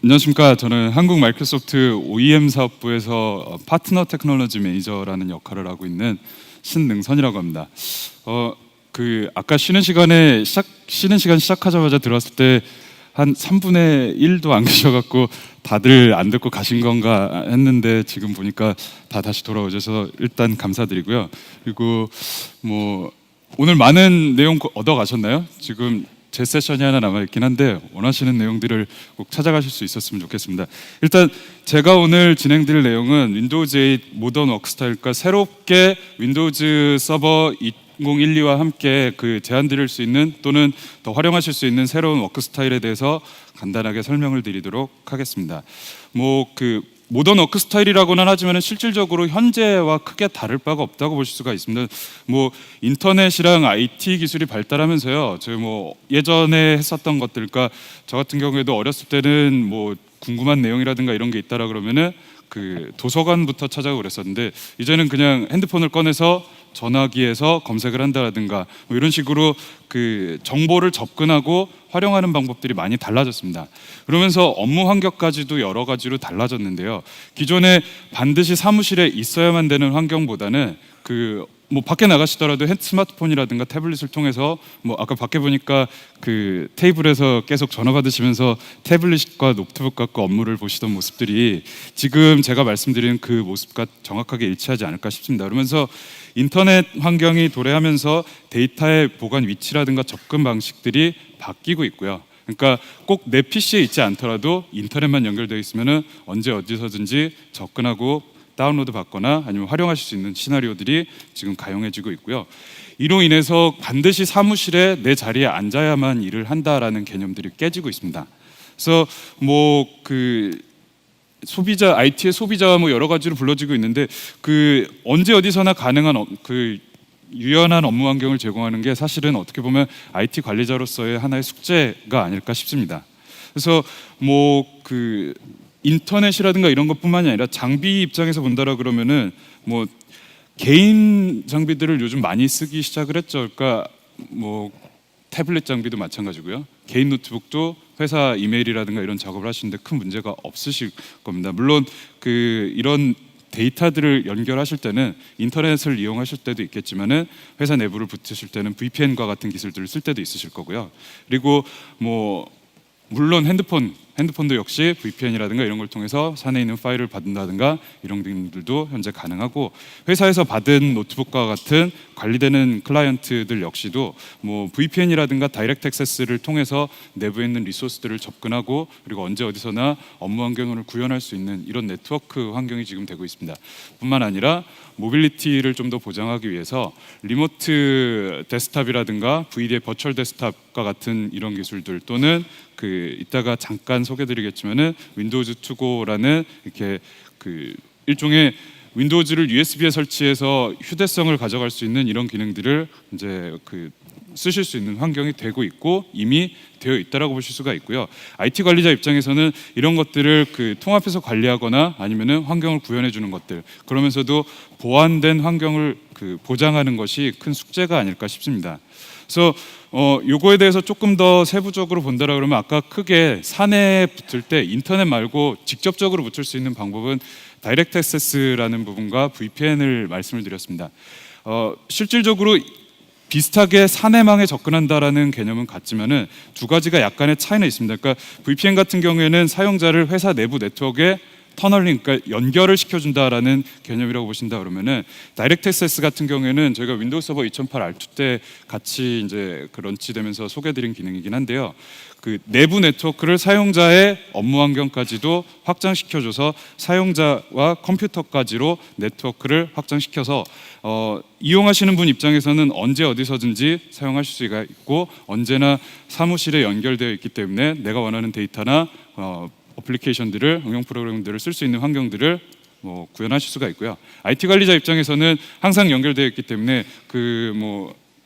안녕하십니까. 저는 한국 마이크로소프트 OEM 사업부에서 파트너 테크놀로지 매니저라는 역할을 하고 있는 신능선이라고 합니다. 아까 쉬는 시간 시작하자마자 들어왔을 때 한 3분의 1도 안 계셔갖고 다들 안 듣고 가신 건가 했는데 지금 보니까 다 다시 돌아오셔서 일단 감사드리고요. 그리고 오늘 많은 내용 얻어 가셨나요? 지금 제 세션이 하나 남아있긴 한데 원하시는 내용들을 꼭 찾아가실 수 있었으면 좋겠습니다. 일단 제가 오늘 진행드릴 내용은 윈도우즈 8 모던 워크 스타일과 새롭게 윈도우즈 서버 2012와 함께 제안드릴 수 있는 또는 더 활용하실 수 있는 새로운 워크 스타일에 대해서 간단하게 설명을 드리도록 하겠습니다. 모던 워크 스타일이라고는 하지만 실질적으로 현재와 크게 다를 바가 없다고 보실 수가 있습니다. 인터넷이랑 IT 기술이 발달하면서요. 예전에 했었던 것들과 저 같은 경우에도 어렸을 때는 궁금한 내용이라든가 이런 게 있다라 그러면은 도서관부터 찾아가고 그랬었는데 이제는 그냥 핸드폰을 꺼내서 전화기에서 검색을 한다라든가 이런 식으로 정보를 접근하고 활용하는 방법들이 많이 달라졌습니다. 그러면서 업무 환경까지도 여러 가지로 달라졌는데요. 기존에 반드시 사무실에 있어야만 되는 환경보다는 밖에 나가시더라도 스마트폰이라든가 태블릿을 통해서 아까 밖에 보니까 테이블에서 계속 전화 받으시면서 태블릿과 노트북 갖고 업무를 보시던 모습들이 지금 제가 말씀드린 그 모습과 정확하게 일치하지 않을까 싶습니다. 그러면서 인터넷 환경이 도래하면서 데이터의 보관 위치라든가 접근 방식들이 바뀌고 있고요. 그러니까 꼭 내 PC에 있지 않더라도 인터넷만 연결되어 있으면 언제 어디서든지 접근하고 다운로드 받거나 아니면 활용하실 수 있는 시나리오들이 지금 가용해지고 있고요. 이로 인해서 반드시 사무실에 내 자리에 앉아야만 일을 한다라는 개념들이 깨지고 있습니다. 그래서 소비자, IT의 소비자와 여러 가지로 불러지고 있는데 언제 어디서나 가능한 유연한 업무 환경을 제공하는 게 사실은 어떻게 보면 IT 관리자로서의 하나의 숙제가 아닐까 싶습니다. 그래서 인터넷이라든가 이런 것뿐만이 아니라 장비 입장에서 본다라 그러면은 개인 장비들을 요즘 많이 쓰기 시작을 했죠. 그러니까 태블릿 장비도 마찬가지고요. 개인 노트북도 회사 이메일이라든가 이런 작업을 하시는데 큰 문제가 없으실 겁니다. 물론 이런 데이터들을 연결하실 때는 인터넷을 이용하실 때도 있겠지만은 회사 내부를 붙이실 때는 VPN과 같은 기술들을 쓸 때도 있으실 거고요. 그리고 물론 핸드폰도 역시 VPN이라든가 이런 걸 통해서 산에 있는 파일을 받는다든가 이런 등들도 현재 가능하고, 회사에서 받은 노트북과 같은 관리되는 클라이언트들 역시도 VPN이라든가 다이렉트 액세스를 통해서 내부에 있는 리소스들을 접근하고 그리고 언제 어디서나 업무 환경을 구현할 수 있는 이런 네트워크 환경이 지금 되고 있습니다. 뿐만 아니라 모빌리티를 좀 더 보장하기 위해서 리모트 데스크탑이라든가 VD의 버추얼 데스크탑과 같은 이런 기술들, 또는 이따가 잠깐 소개드리겠지만은 윈도우즈 투고라는 이렇게 일종의 윈도우즈를 USB에 설치해서 휴대성을 가져갈 수 있는 이런 기능들을 이제 쓰실 수 있는 환경이 되고 있고 이미 되어 있다라고 보실 수가 있고요. IT 관리자 입장에서는 이런 것들을 통합해서 관리하거나 아니면은 환경을 구현해 주는 것들, 그러면서도 보완된 환경을 보장하는 것이 큰 숙제가 아닐까 싶습니다. 그래서 요거에 대해서 조금 더 세부적으로 본다라 그러면 아까 크게 산에 붙을 때 인터넷 말고 직접적으로 붙을 수 있는 방법은 다이렉트 액세스라는 부분과 VPN을 말씀을 드렸습니다. 실질적으로 비슷하게 사내망에 접근한다라는 개념은 같지만은 두 가지가 약간의 차이는 있습니다. 그러니까 VPN 같은 경우에는 사용자를 회사 내부 네트워크에 터널링, 그러니까 연결을 시켜준다라는 개념이라고 보신다 그러면은, 다이렉트 액세스 같은 경우에는 저희가 윈도우 서버 2008 R2 때 같이 이제 런치되면서 소개드린 기능이긴 한데요. 내부 네트워크를 사용자의 업무 환경까지도 확장시켜줘서 사용자와 컴퓨터까지로 네트워크를 확장시켜서 이용하시는 분 입장에서는 언제 어디서든지 사용하실 수가 있고 언제나 사무실에 연결되어 있기 때문에 내가 원하는 데이터나 어플리케이션들을, 응용 프로그램들을 쓸 수 있는 환경들을 구현하실 수가 있고요. IT 관리자 입장에서는 항상 연결되어 있기 때문에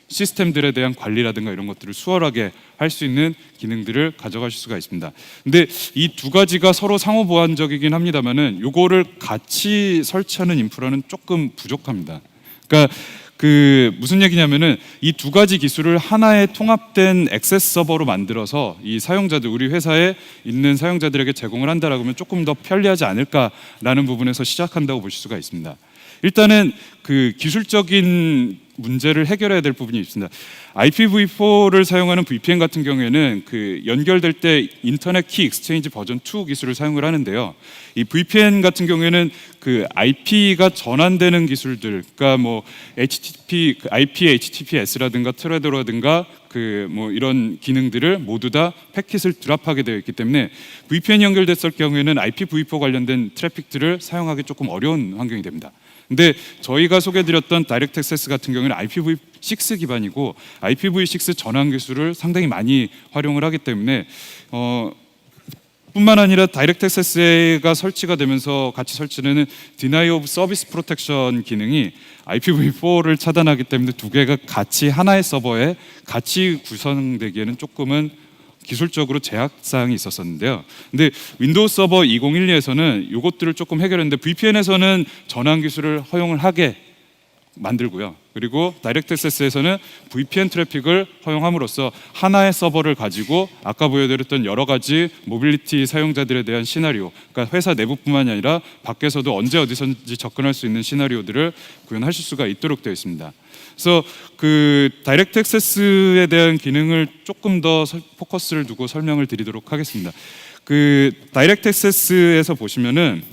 시스템들에 대한 관리라든가 이런 것들을 수월하게 할 수 있는 기능들을 가져가실 수가 있습니다. 근데 이 두 가지가 서로 상호 보완적이긴 합니다만은 요거를 같이 설치하는 인프라는 조금 부족합니다. 그러니까 그 무슨 얘기냐면은 이 두 가지 기술을 하나의 통합된 액세스 서버로 만들어서 이 사용자들, 우리 회사에 있는 사용자들에게 제공을 한다라고 하면 조금 더 편리하지 않을까라는 부분에서 시작한다고 보실 수가 있습니다. 일단은 그 기술적인 문제를 해결해야 될 부분이 있습니다. IPv4를 사용하는 VPN 같은 경우에는 그 연결될 때 인터넷 키 익스체인지 버전 2 기술을 사용을 하는데요. 이 VPN 같은 경우에는 그 IP가 전환되는 기술들, 그러니까 뭐 HTTP, IP HTTPS라든가 트레더라든가 그 뭐 이런 기능들을 모두 다 패킷을 드랍하게 되어 있기 때문에 VPN 연결됐을 경우에는 IPv4 관련된 트래픽들을 사용하기 조금 어려운 환경이 됩니다. 근데 저희가 소개해드렸던 다이렉트 액세스 같은 경우는 IPv6 기반이고 IPv6 전환 기술을 상당히 많이 활용을 하기 때문에 뿐만 아니라 다이렉트 액세스가 설치가 되면서 같이 설치되는 Deny of Service Protection 기능이 IPv4를 차단하기 때문에 두 개가 같이 하나의 서버에 같이 구성되기에는 조금은 기술적으로 제약사항이 있었었는데요. 근데 윈도우 서버 2012에서는 이것들을 조금 해결했는데 VPN에서는 전환 기술을 허용을 하게 만들고요. 그리고 다이렉트 액세스에서는 VPN 트래픽을 허용함으로써 하나의 서버를 가지고 아까 보여드렸던 여러 가지 모빌리티 사용자들에 대한 시나리오, 그러니까 회사 내부뿐만이 아니라 밖에서도 언제 어디서든지 접근할 수 있는 시나리오들을 구현하실 수가 있도록 되어 있습니다. 그래서 그 다이렉트 액세스에 대한 기능을 조금 더 포커스를 두고 설명을 드리도록 하겠습니다. 그 다이렉트 액세스에서 보시면은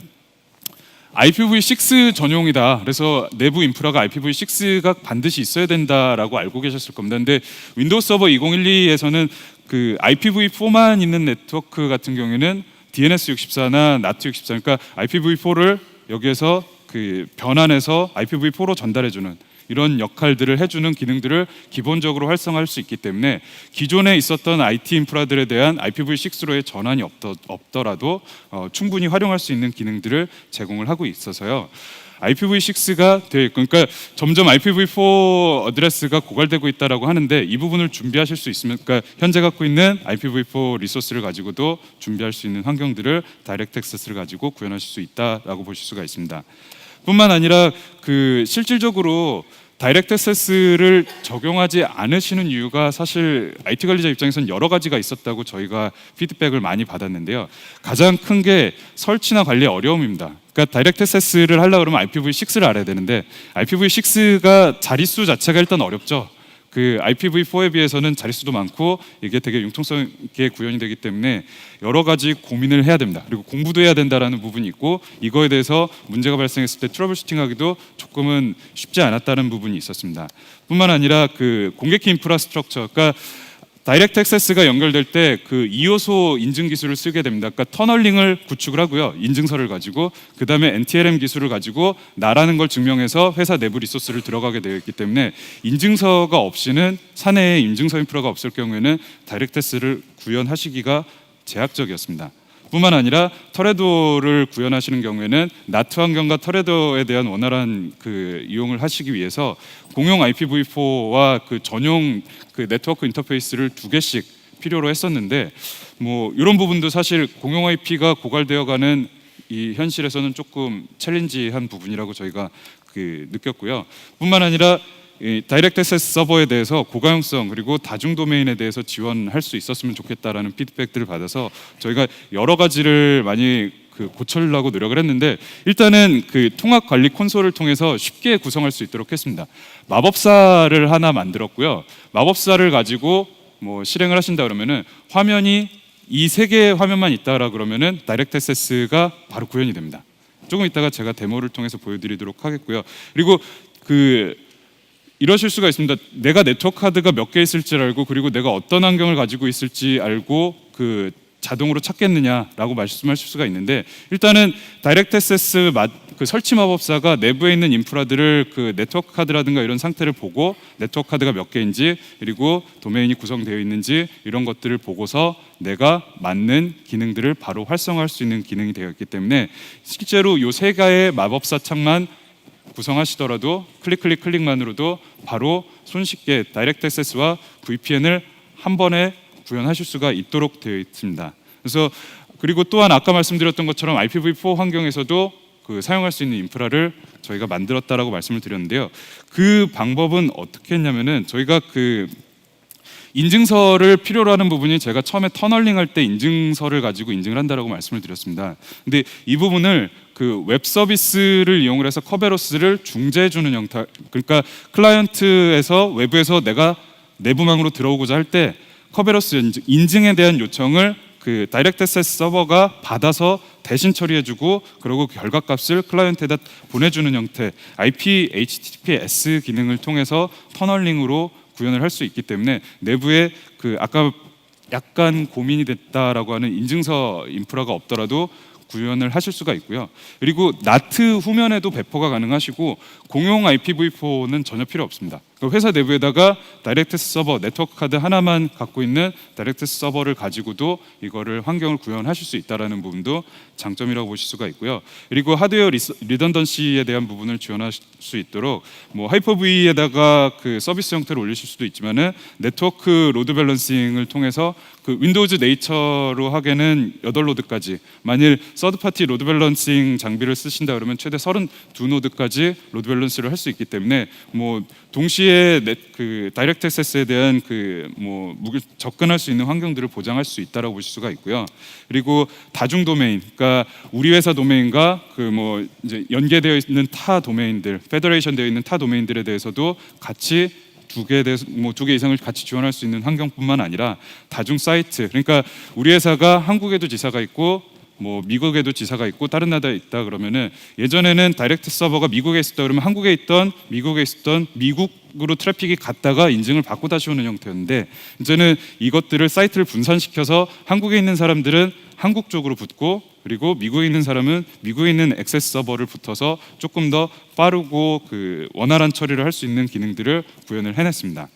IPv6 전용이다. 그래서 내부 인프라가 IPv6가 반드시 있어야 된다라고 알고 계셨을 겁니다. 근데 윈도우 서버 2012에서는 그 IPv4만 있는 네트워크 같은 경우에는 DNS64나 NAT64, 그러니까 IPv4를 여기에서 그 변환해서 IPv4로 전달해주는 이런 역할들을 해주는 기능들을 기본적으로 활성화할 수 있기 때문에 기존에 있었던 IT 인프라들에 대한 IPv6로의 전환이 없더라도 충분히 활용할 수 있는 기능들을 제공을 하고 있어서요. IPv6가 되어 있고, 그러니까 점점 IPv4 어드레스가 고갈되고 있다라고 하는데 이 부분을 준비하실 수 있으면, 그러니까 현재 갖고 있는 IPv4 리소스를 가지고도 준비할 수 있는 환경들을 다이렉트 액세스를 가지고 구현하실 수 있다라고 보실 수가 있습니다. 뿐만 아니라 그 실질적으로 다이렉트 액세스를 적용하지 않으시는 이유가 사실 IT 관리자 입장에서는 여러 가지가 있었다고 저희가 피드백을 많이 받았는데요. 가장 큰 게 설치나 관리의 어려움입니다. 그러니까 다이렉트 액세스를 하려고 그러면 IPv6를 알아야 되는데 IPv6가 자릿수 자체가 일단 어렵죠. 그 IPv4에 비해서는 자릿수도 많고 이게 되게 융통성 있게 구현이 되기 때문에 여러 가지 고민을 해야 됩니다. 그리고 공부도 해야 된다라는 부분이 있고 이거에 대해서 문제가 발생했을 때 트러블 슈팅하기도 조금은 쉽지 않았다는 부분이 있었습니다. 뿐만 아니라 그 공개키 인프라스트럭처, 그러니까 다이렉트 액세스가 연결될 때 그 2요소 인증 기술을 쓰게 됩니다. 그러니까 터널링을 구축을 하고요. 인증서를 가지고 그 다음에 NTLM 기술을 가지고 나라는 걸 증명해서 회사 내부 리소스를 들어가게 되어 있기 때문에 인증서가 없이는 사내에 인증서 인프라가 없을 경우에는 다이렉트 액세스를 구현하시기가 제약적이었습니다. 뿐만 아니라 터레도를 구현하시는 경우에는 나트 환경과 터레도에 대한 원활한 그 이용을 하시기 위해서 공용 IPv4와 그 전용 그 네트워크 인터페이스를 두 개씩 필요로 했었는데 뭐 이런 부분도 사실 공용 IP가 고갈되어가는 이 현실에서는 조금 챌린지한 부분이라고 저희가 그 느꼈고요. 뿐만 아니라 이 다이렉트 액세스 서버에 대해서 고가용성 그리고 다중 도메인에 대해서 지원할 수 있었으면 좋겠다라는 피드백들을 받아서 저희가 여러 가지를 많이 그 고치려고 노력을 했는데 일단은 그 통합 관리 콘솔을 통해서 쉽게 구성할 수 있도록 했습니다. 마법사를 하나 만들었고요. 마법사를 가지고 뭐 실행을 하신다 그러면은 화면이 이 세 개의 화면만 있다라 그러면은 다이렉트 액세스가 바로 구현이 됩니다. 조금 이따가 제가 데모를 통해서 보여드리도록 하겠고요. 그리고 그 이러실 수가 있습니다. 내가 네트워크 카드가 몇 개 있을지 알고 그리고 내가 어떤 환경을 가지고 있을지 알고 그 자동으로 찾겠느냐라고 말씀하실 수가 있는데 일단은 다이렉트 액세스 그 설치 마법사가 내부에 있는 인프라들을 그 네트워크 카드라든가 이런 상태를 보고 네트워크 카드가 몇 개인지 그리고 도메인이 구성되어 있는지 이런 것들을 보고서 내가 맞는 기능들을 바로 활성화할 수 있는 기능이 되어 있기 때문에 실제로 이 세 개의 마법사 창만 구성하시더라도 클릭만으로도 바로 손쉽게 다이렉트 액세스와 VPN을 한 번에 구현하실 수가 있도록 되어 있습니다. 그래서 그리고 또한 아까 말씀드렸던 것처럼 IPv4 환경에서도 그 사용할 수 있는 인프라를 저희가 만들었다라고 말씀을 드렸는데요. 그 방법은 어떻게 했냐면은 저희가 그 인증서를 필요로 하는 부분이 제가 처음에 터널링 할 때 인증서를 가지고 인증을 한다라고 말씀을 드렸습니다. 근데 이 부분을 그 웹 서비스를 이용을 해서 커베로스를 중재해 주는 형태, 그러니까 클라이언트에서 외부에서 내가 내부망으로 들어오고자 할 때 커베로스 인증에 대한 요청을 그 다이렉트 액세스 서버가 받아서 대신 처리해주고 그리고 결과값을 클라이언트에다 보내주는 형태 IP HTTPS 기능을 통해서 터널링으로 구현을 할 수 있기 때문에 내부에 그 아까 약간 고민이 됐다라고 하는 인증서 인프라가 없더라도 구현을 하실 수가 있고요. 그리고 나트 후면에도 배포가 가능하시고 공용 IPv4는 전혀 필요 없습니다. 회사 내부에다가 다이렉트 서버 네트워크 카드 하나만 갖고 있는 다이렉트 서버를 가지고도 이거를 환경을 구현하실 수 있다라는 부분도 장점이라고 보실 수가 있고요. 그리고 하드웨어 리던던시에 대한 부분을 지원할 수 있도록 뭐 하이퍼V에다가 그 서비스 형태를 올리실 수도 있지만은 네트워크 로드 밸런싱을 통해서 그 윈도우즈 네이처로 하기에는 8노드까지, 만일 서드 파티 로드 밸런싱 장비를 쓰신다 그러면 최대 32노드까지 로드 밸런스를 할 수 있기 때문에 뭐 동시에 그 다이렉트 액세스에 대한 그 뭐 접근할 수 있는 환경들을 보장할 수 있다라고 보실 수가 있고요. 그리고 다중 도메인, 그러니까 우리 회사 도메인과 그 뭐 이제 연계되어 있는 타 도메인들, 페더레이션 되어 있는 타 도메인들에 대해서도 같이 두 개 이상을 같이 지원할 수 있는 환경뿐만 아니라 다중 사이트, 그러니까 우리 회사가 한국에도 지사가 있고 뭐 미국에도 지사가 있고 다른 나라에 있다 그러면은 예전에는 다이렉트 서버가 미국에 있었다 그러면 한국에 있던 미국에 있었던 미국으로 트래픽이 갔다가 인증을 받고 다시 오는 형태였는데, 이제는 이것들을 사이트를 분산시켜서 한국에 있는 사람들은 한국 쪽으로 붙고 그리고 미국에 있는 사람은 미국에 있는 액세스 서버를 붙어서 조금 더 빠르고 그 원활한 처리를 할 수 있는 기능들을 구현을 해냈습니다.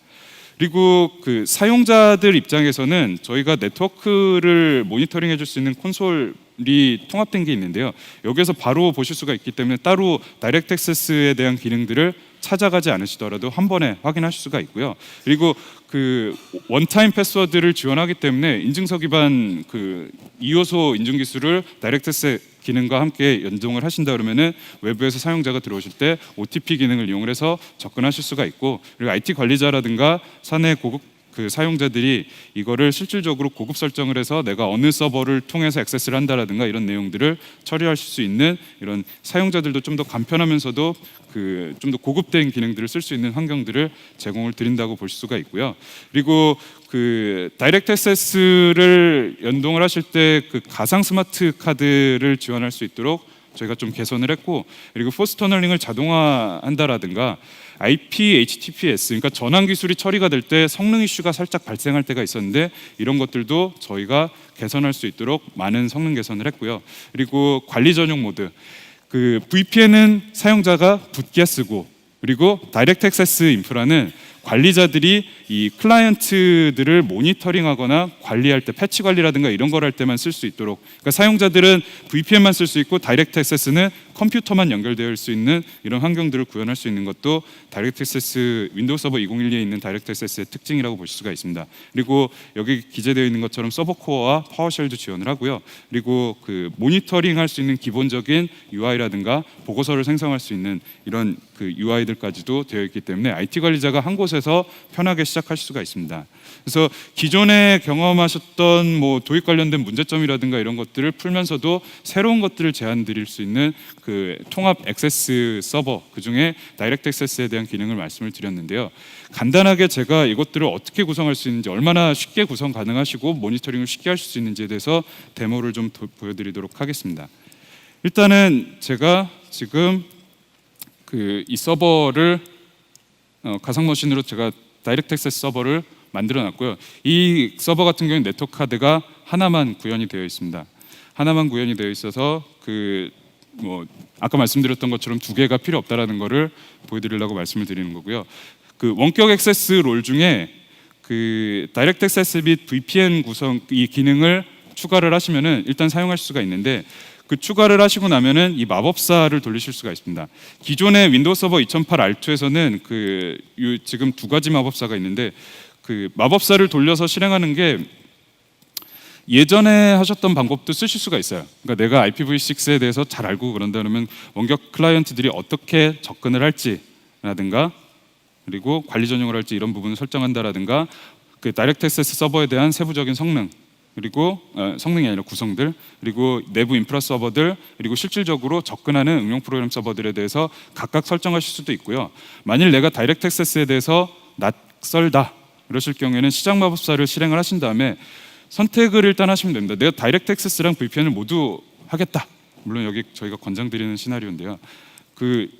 그리고 그 사용자들 입장에서는 저희가 네트워크를 모니터링 해줄 수 있는 콘솔이 통합된 게 있는데요. 여기에서 바로 보실 수가 있기 때문에 따로 다이렉트 액세스에 대한 기능들을 찾아가지 않으시더라도 한 번에 확인하실 수가 있고요. 그리고 그 원타임 패스워드를 지원하기 때문에 인증서 기반 그 2요소 인증 기술을 다이렉트 액세스 기능과 함께 연동을 하신다 그러면은 외부에서 사용자가 들어오실 때 OTP 기능을 이용을 해서 접근하실 수가 있고, 그리고 IT 관리자라든가 사내 고급 그 사용자들이 이거를 실질적으로 고급 설정을 해서 내가 어느 서버를 통해서 액세스를 한다라든가 이런 내용들을 처리하실 수 있는 이런 사용자들도 좀 더 간편하면서도 그 좀 더 고급된 기능들을 쓸 수 있는 환경들을 제공을 드린다고 볼 수가 있고요. 그리고 그 다이렉트 액세스를 연동을 하실 때 그 가상 스마트 카드를 지원할 수 있도록 저희가 좀 개선을 했고, 그리고 포스 터널링을 자동화한다라든가 IP HTTPS, 그러니까 전환 기술이 처리가 될 때 성능 이슈가 살짝 발생할 때가 있었는데 이런 것들도 저희가 개선할 수 있도록 많은 성능 개선을 했고요. 그리고 관리 전용 모드, 그 VPN은 사용자가 붙게 쓰고, 그리고 다이렉트 액세스 인프라는 관리자들이 이 클라이언트들을 모니터링하거나 관리할 때 패치 관리라든가 이런 걸 할 때만 쓸 수 있도록, 그러니까 사용자들은 VPN만 쓸 수 있고 다이렉트 액세스는 컴퓨터만 연결되어 수 있는 이런 환경들을 구현할 수 있는 것도 다이렉트 액세스 윈도우 서버 2012에 있는 다이렉트 액세스의 특징이라고 볼 수가 있습니다. 그리고 여기 기재되어 있는 것처럼 서버 코어와 파워쉘도 지원을 하고요. 그리고 그 모니터링할 수 있는 기본적인 UI라든가 보고서를 생성할 수 있는 이런 그 UI들까지도 되어 있기 때문에 IT 관리자가 한 곳에서 편하게 시작하실 수가 있습니다. 그래서 기존에 경험하셨던 뭐 도입 관련된 문제점이라든가 이런 것들을 풀면서도 새로운 것들을 제안 드릴 수 있는 그 통합 액세스 서버, 그중에 다이렉트 액세스에 대한 기능을 말씀을 드렸는데요. 간단하게 제가 이것들을 어떻게 구성할 수 있는지, 얼마나 쉽게 구성 가능하시고 모니터링을 쉽게 하실 수 있는지에 대해서 데모를 좀 보여드리도록 하겠습니다. 일단은 제가 지금 그 이 서버를 가상 머신으로 제가 다이렉트 액세스 서버를 만들어 놨고요. 이 서버 같은 경우는 네트워크 카드가 하나만 구현이 되어 있습니다. 하나만 구현이 되어 있어서 그 뭐 아까 말씀드렸던 것처럼 두 개가 필요 없다라는 거를 보여드리려고 말씀을 드리는 거고요. 그 원격 액세스 롤 중에 그 다이렉트 액세스 및 VPN 구성 이 기능을 추가를 하시면은 일단 사용하실 수가 있는데, 그 추가를 하시고 나면은 이 마법사를 돌리실 수가 있습니다. 기존의 윈도우 서버 2008 R2에서는 그 지금 두 가지 마법사가 있는데, 그 마법사를 돌려서 실행하는 게 예전에 하셨던 방법도 쓰실 수가 있어요. 그러니까 내가 IPv6에 대해서 잘 알고 그런다 그러면 원격 클라이언트들이 어떻게 접근을 할지라든가, 그리고 관리 전용을 할지 이런 부분을 설정한다라든가, 그 다이렉트 액세스 서버에 대한 세부적인 성능, 그리고 성능이 아니라 구성들, 그리고 내부 인프라 서버들, 그리고 실질적으로 접근하는 응용 프로그램 서버들에 대해서 각각 설정하실 수도 있고요. 만일 내가 다이렉트 액세스에 대해서 낯설다 그러실 경우에는 시작 마법사를 실행을 하신 다음에 선택을 일단 하시면 됩니다. 내가 다이렉트 액세스랑 VPN을 모두 하겠다. 물론 여기 저희가 권장드리는 시나리오인데요.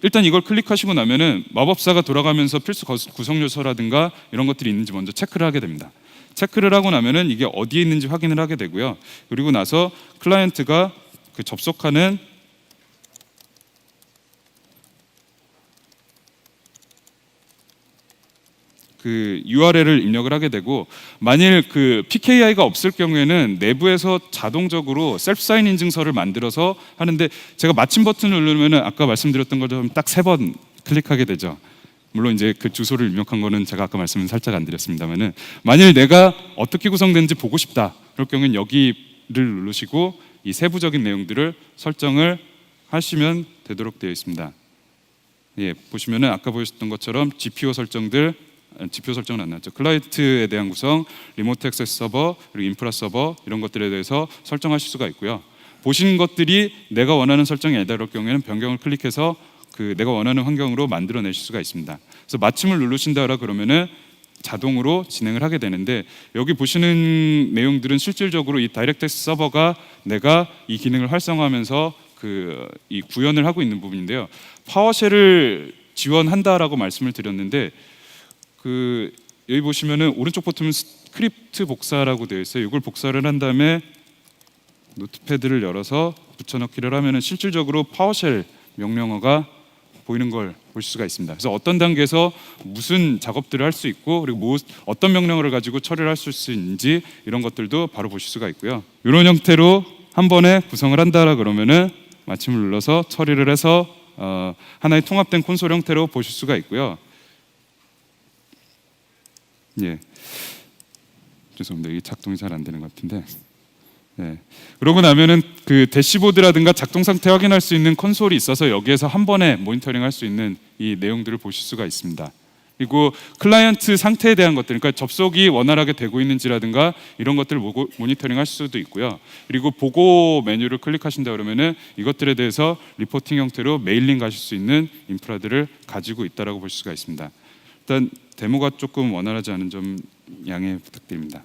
일단 이걸 클릭하시고 나면은 마법사가 돌아가면서 필수 구성 요소라든가 이런 것들이 있는지 먼저 체크를 하게 됩니다. 체크를 하고 나면은 이게 어디에 있는지 확인을 하게 되고요. 그리고 나서 클라이언트가 그 접속하는 그 URL을 입력을 하게 되고, 만일 그 PKI가 없을 경우에는 내부에서 자동적으로 셀프 사인 인증서를 만들어서 하는데, 제가 마침 버튼을 누르면은 아까 말씀드렸던 것처럼 딱 3번 클릭하게 되죠. 물론 이제 그 주소를 입력한 거는 제가 아까 말씀을 살짝 안 드렸습니다만은, 만일 내가 어떻게 구성되는지 보고 싶다 그럴 경우에는 여기를 누르시고 이 세부적인 내용들을 설정을 하시면 되도록 되어 있습니다. 예, 보시면은 아까 보셨던 것처럼 GPO 설정은 안 나왔죠. 클라이언트에 대한 구성, 리모트 액세스 서버, 그리고 인프라 서버 이런 것들에 대해서 설정하실 수가 있고요. 보신 것들이 내가 원하는 설정이 아니다 그럴 경우에는 변경을 클릭해서 그 내가 원하는 환경으로 만들어내실 수가 있습니다. 그래서 마침을 누르신다라 그러면은 자동으로 진행을 하게 되는데, 여기 보시는 내용들은 실질적으로 이 다이렉트 액세스 서버가 내가 이 기능을 활성화하면서 이 구현을 하고 있는 부분인데요. 파워쉘을 지원한다라고 말씀을 드렸는데, 여기 보시면은 오른쪽 버튼은 스크립트 복사라고 되어 있어요. 이걸 복사를 한 다음에 노트패드를 열어서 붙여넣기를 하면은 실질적으로 파워쉘 명령어가 보이는 걸 보실 수가 있습니다. 그래서 어떤 단계에서 무슨 작업들을 할 수 있고, 그리고 어떤 명령어를 가지고 처리를 할 수 있는지 이런 것들도 바로 보실 수가 있고요. 이런 형태로 한 번에 구성을 한다라 그러면은 마침을 눌러서 처리를 해서 하나의 통합된 콘솔 형태로 보실 수가 있고요. 예, 죄송합니다. 이게 작동이 잘 안 되는 것 같은데. 네. 그러고 나면은 그 대시보드라든가 작동 상태 확인할 수 있는 콘솔이 있어서 여기에서 한 번에 모니터링 할 수 있는 이 내용들을 보실 수가 있습니다. 그리고 클라이언트 상태에 대한 것들, 그러니까 접속이 원활하게 되고 있는지라든가 이런 것들을 모니터링 할 수도 있고요. 그리고 보고 메뉴를 클릭하신다 그러면은 이것들에 대해서 리포팅 형태로 메일링 가실 수 있는 인프라들을 가지고 있다라고 볼 수가 있습니다. 일단 데모가 조금 원활하지 않은 점 양해 부탁드립니다.